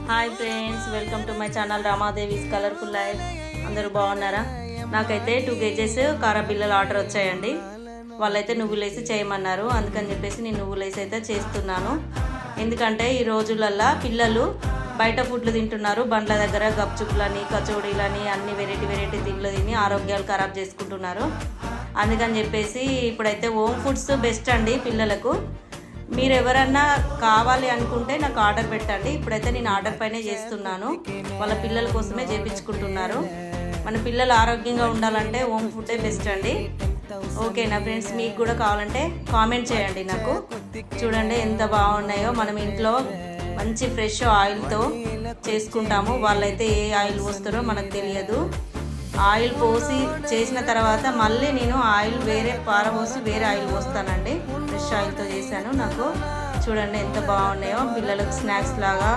Hi friends, welcome to my channel Ramadevi's colourful life. అందరూ బాగున్నారా? నాకైతే 2 kgs కారా బిల్లలు ఆర్డర్ వచ్చాయండి. వాళ్ళైతే నువ్వులేసి చేయమన్నారు, అందుకని చెప్పేసి నేను నువ్వులేసి అయితే చేస్తున్నాను. ఎందుకంటే ఈ రోజులల్లో పిల్లలు బయట ఫుడ్లు తింటున్నారు. బండ్ల దగ్గర గప్చుప్లని, కచోడీలని అన్ని వెరైటీ తిండ్లు తిని ఆరోగ్యాలు ఖరాబ్ చేసుకుంటున్నారు. అందుకని చెప్పేసి ఇప్పుడైతే హోమ్ ఫుడ్స్ బెస్ట్ అండి పిల్లలకు. మీరు ఎవరన్నా కావాలి అనుకుంటే నాకు ఆర్డర్ పెట్టండి. ఇప్పుడైతే నేను ఆర్డర్ పైనే చేస్తున్నాను. వాళ్ళ పిల్లల కోసమే చేపించుకుంటున్నారు. మన పిల్లలు ఆరోగ్యంగా ఉండాలంటే హోమ్ ఫుడ్డే బెస్ట్ అండి. ఓకేనా ఫ్రెండ్స్? మీకు కూడా కావాలంటే కామెంట్ చేయండి నాకు. చూడండి ఎంత బాగున్నాయో. మనం ఇంట్లో మంచి ఫ్రెష్ ఆయిల్తో చేసుకుంటాము. వాళ్ళైతే ఏ ఆయిల్ పోస్తారో మనకు తెలియదు. ఆయిల్ పోసి చేసిన తర్వాత మళ్ళీ నేను ఆయిల్ వేరే పారబోసి వేరే ఆయిల్ పోస్తానండి. ఫ్రెష్ ఆయిల్తో చేశాను. నాకు చూడండి ఎంత బాగున్నాయో. పిల్లలకు స్నాక్స్ లాగా